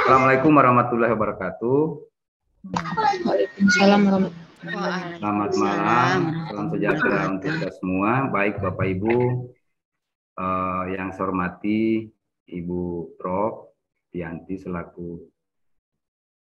Assalamualaikum warahmatullahi wabarakatuh. Waalaikumsalam warahmatullahi wabarakatuh. Selamat malam, salam sejahtera untuk kita semua. Baik Bapak Ibu, yang saya hormati Ibu Prof. Dianti selaku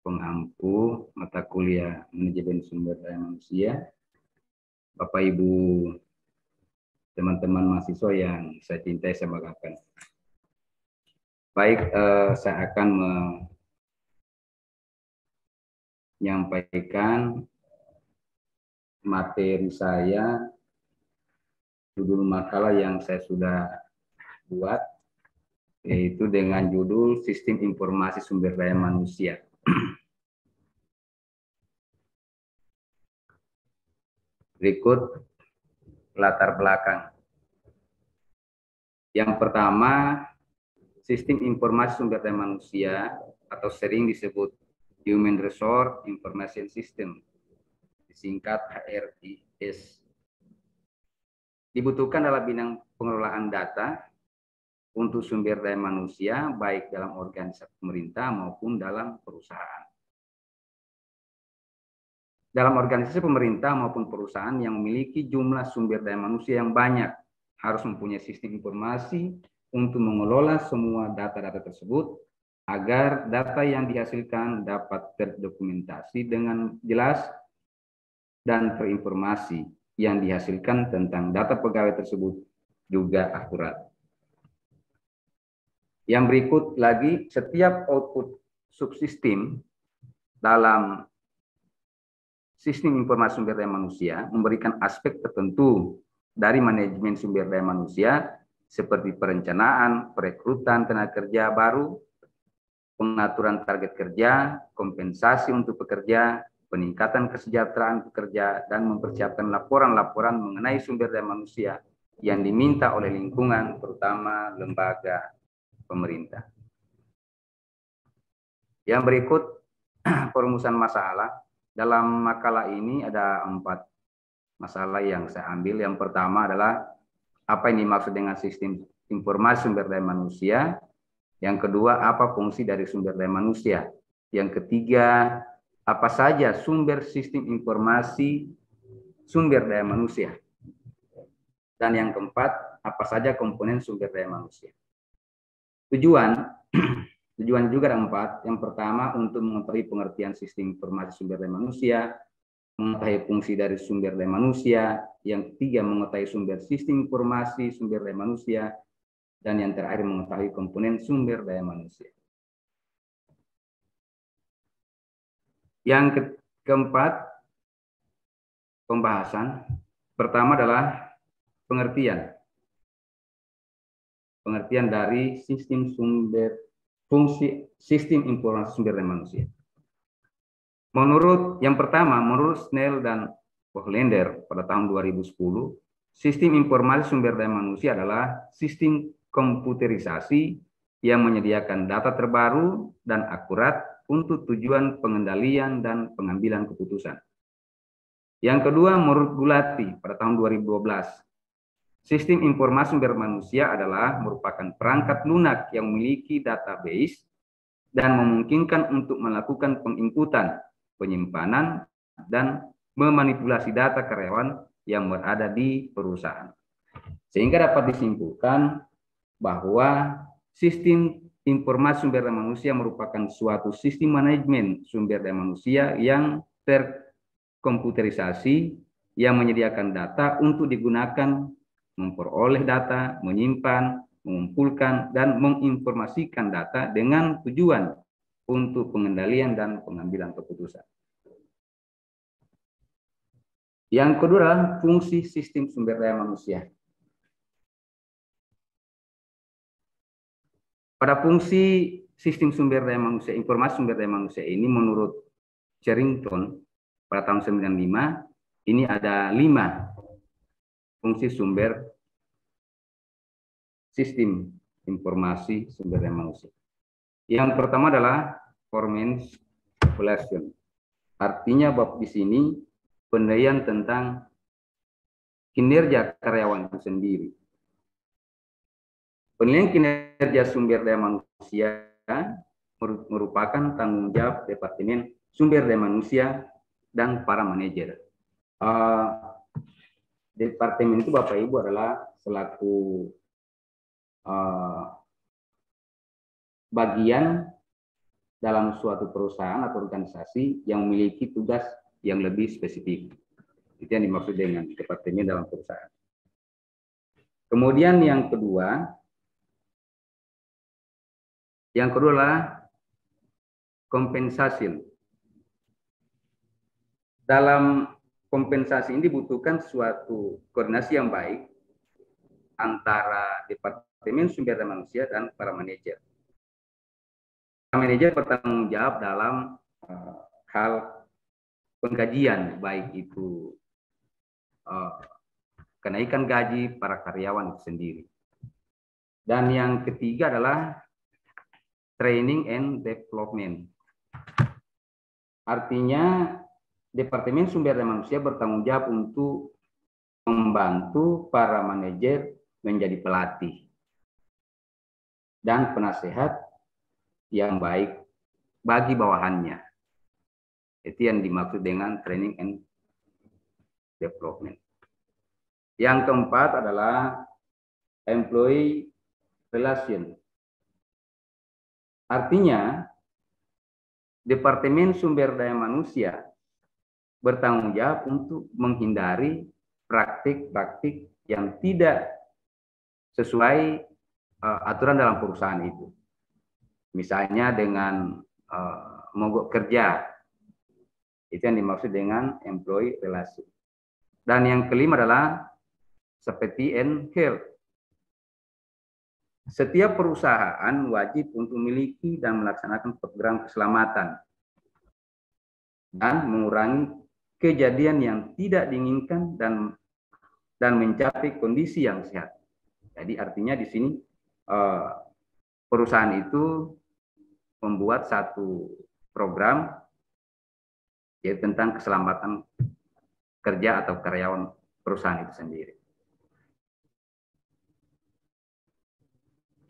pengampu mata kuliah manajemen sumber daya manusia. Bapak Ibu, teman-teman mahasiswa yang saya cintai, saya banggakan. Baik, saya akan menyampaikan materi saya, judul makalah yang saya sudah buat, yaitu dengan judul Sistem Informasi Sumber Daya Manusia. Berikut latar belakang. Yang pertama, Sistem Informasi Sumber Daya Manusia atau sering disebut Human Resource Information System, disingkat HRIS. Dibutuhkan dalam bidang pengelolaan data untuk sumber daya manusia, baik dalam organisasi pemerintah maupun dalam perusahaan. Dalam organisasi pemerintah maupun perusahaan yang memiliki jumlah sumber daya manusia yang banyak, harus mempunyai sistem informasi untuk mengelola semua data-data tersebut, agar data yang dihasilkan dapat terdokumentasi dengan jelas dan terinformasi yang dihasilkan tentang data pegawai tersebut juga akurat. Yang berikut lagi, setiap output subsistem dalam sistem informasi sumber daya manusia memberikan aspek tertentu dari manajemen sumber daya manusia seperti perencanaan, perekrutan tenaga kerja baru, pengaturan target kerja, kompensasi untuk pekerja, peningkatan kesejahteraan pekerja, dan mempersiapkan laporan-laporan mengenai sumber daya manusia yang diminta oleh lingkungan, terutama lembaga pemerintah. Yang berikut perumusan masalah. Dalam makalah ini ada 4 masalah yang saya ambil. Yang pertama adalah apa yang dimaksud dengan sistem informasi sumber daya manusia. Yang kedua, apa fungsi dari sumber daya manusia. Yang ketiga, apa saja sumber sistem informasi sumber daya manusia. Dan yang keempat, apa saja komponen sumber daya manusia. Tujuan juga ada 4. Yang pertama, untuk mengetahui pengertian sistem informasi sumber daya manusia, mengetahui fungsi dari sumber daya manusia. Yang ketiga, mengetahui sumber sistem informasi sumber daya manusia. Dan yang terakhir, mengetahui komponen sumber daya manusia. Yang keempat, pembahasan. Pertama adalah pengertian dari fungsi sistem informasi sumber daya manusia. Menurut Snell dan Hollander pada tahun 2010, sistem informasi sumber daya manusia adalah sistem komputerisasi yang menyediakan data terbaru dan akurat untuk tujuan pengendalian dan pengambilan keputusan. Yang kedua, menurut Gulati pada tahun 2012, sistem informasi sumber manusia adalah merupakan perangkat lunak yang memiliki database dan memungkinkan untuk melakukan penginputan, penyimpanan, dan memanipulasi data karyawan yang berada di perusahaan. Sehingga dapat disimpulkan bahwa sistem informasi sumber daya manusia merupakan suatu sistem manajemen sumber daya manusia yang terkomputerisasi yang menyediakan data untuk digunakan memperoleh data, menyimpan, mengumpulkan, dan menginformasikan data dengan tujuan untuk pengendalian dan pengambilan keputusan. Yang kedua adalah fungsi sistem sumber daya manusia. Pada fungsi sistem sumber daya manusia, informasi sumber daya manusia ini menurut Charrington pada tahun 1995, ini ada 5 fungsi sumber sistem informasi sumber daya manusia. Yang pertama adalah performance evaluation. Artinya bab di sini penilaian tentang kinerja karyawan itu sendiri. Penilaian kinerja sumber daya manusia merupakan tanggung jawab Departemen Sumber Daya Manusia dan para manajer. Departemen itu Bapak Ibu adalah selaku bagian dalam suatu perusahaan atau organisasi yang memiliki tugas yang lebih spesifik. Itu yang dimaksud dengan departemen dalam perusahaan. Kemudian yang kedua adalah kompensasi. Dalam kompensasi ini dibutuhkan suatu koordinasi yang baik antara Departemen Sumber Daya Manusia dan para manajer. Para manajer bertanggung jawab dalam hal penggajian, baik itu kenaikan gaji para karyawan itu sendiri. Dan yang ketiga adalah training and development. Artinya Departemen Sumber Daya Manusia bertanggung jawab untuk membantu para manajer menjadi pelatih dan penasehat yang baik bagi bawahannya. Itu yang dimaksud dengan training and development. Yang keempat adalah employee relation. Artinya, Departemen Sumber Daya Manusia bertanggung jawab untuk menghindari praktik-praktik yang tidak sesuai aturan dalam perusahaan itu. Misalnya dengan mogok kerja, itu yang dimaksud dengan employee relation. Dan yang kelima adalah safety and health. Setiap perusahaan wajib untuk memiliki dan melaksanakan program keselamatan dan mengurangi kejadian yang tidak diinginkan dan mencapai kondisi yang sehat. Jadi artinya di sini perusahaan itu membuat satu program yaitu tentang keselamatan kerja atau karyawan perusahaan itu sendiri.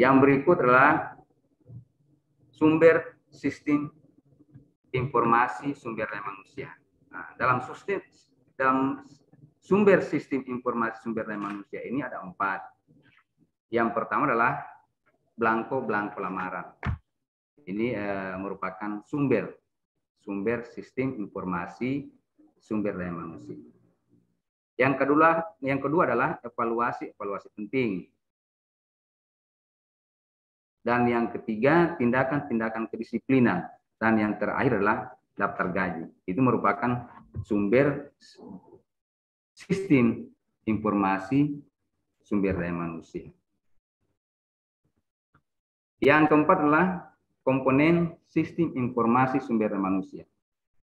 Yang berikut adalah sumber sistem informasi sumber daya manusia. Nah, dalam sumber sistem informasi sumber daya manusia ini ada 4. Yang pertama adalah blanko lamaran. Ini merupakan sumber sistem informasi sumber daya manusia. Yang kedua adalah evaluasi penting. Dan yang ketiga, tindakan kedisiplinan. Dan yang terakhir adalah daftar gaji. Itu merupakan sumber sistem informasi sumber daya manusia. Yang keempat adalah komponen sistem informasi sumber daya manusia.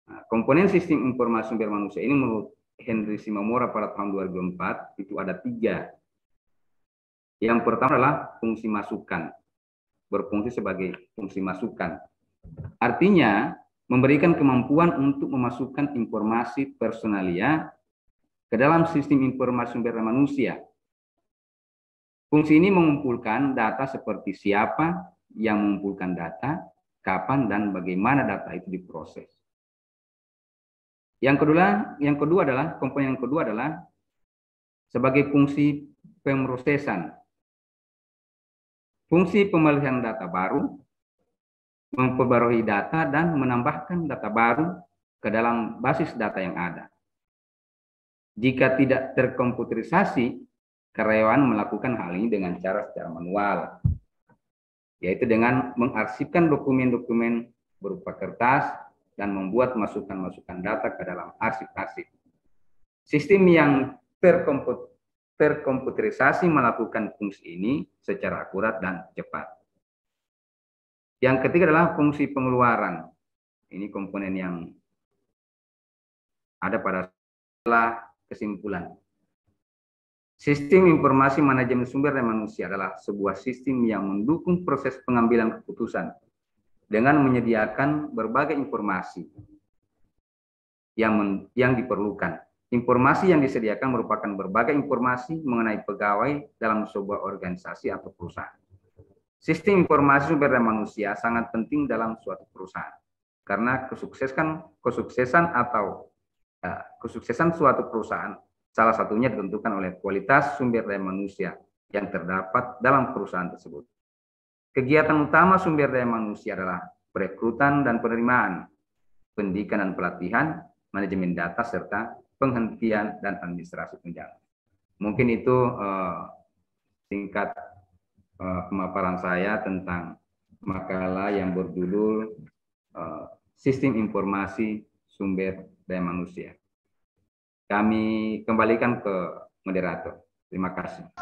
Nah, komponen sistem informasi sumber manusia ini menurut Henry Shimomura pada tahun 2004 itu ada 3. Yang pertama adalah fungsi masukan, berfungsi sebagai fungsi masukan. Artinya memberikan kemampuan untuk memasukkan informasi personalia ke dalam sistem informasi sumber daya manusia. Fungsi ini mengumpulkan data seperti siapa yang mengumpulkan data, kapan dan bagaimana data itu diproses. Yang kedua adalah komponen yang kedua adalah sebagai fungsi pemrosesan. Fungsi pemeliharaan data baru, memperbarui data dan menambahkan data baru ke dalam basis data yang ada. Jika tidak terkomputerisasi, karyawan melakukan hal ini dengan cara secara manual, yaitu dengan mengarsipkan dokumen-dokumen berupa kertas dan membuat masukan-masukan data ke dalam arsip-arsip. Sistem yang terkomputerisasi melakukan fungsi ini secara akurat dan cepat. Yang ketiga adalah fungsi pengeluaran. Ini komponen yang ada pada setelah kesimpulan. Sistem informasi manajemen sumber daya manusia adalah sebuah sistem yang mendukung proses pengambilan keputusan dengan menyediakan berbagai informasi yang diperlukan. Informasi yang disediakan merupakan berbagai informasi mengenai pegawai dalam sebuah organisasi atau perusahaan. sistem informasi sumber daya manusia sangat penting dalam suatu perusahaan karena kesuksesan suatu perusahaan salah satunya ditentukan oleh kualitas sumber daya manusia yang terdapat dalam perusahaan tersebut. Kegiatan utama sumber daya manusia adalah perekrutan dan penerimaan, pendidikan dan pelatihan, manajemen data, serta penghentian dan administrasi tunjangan. Mungkin itu singkat pemaparan saya tentang makalah yang berjudul Sistem Informasi Sumber Daya Manusia. Kami kembalikan ke moderator. Terima kasih.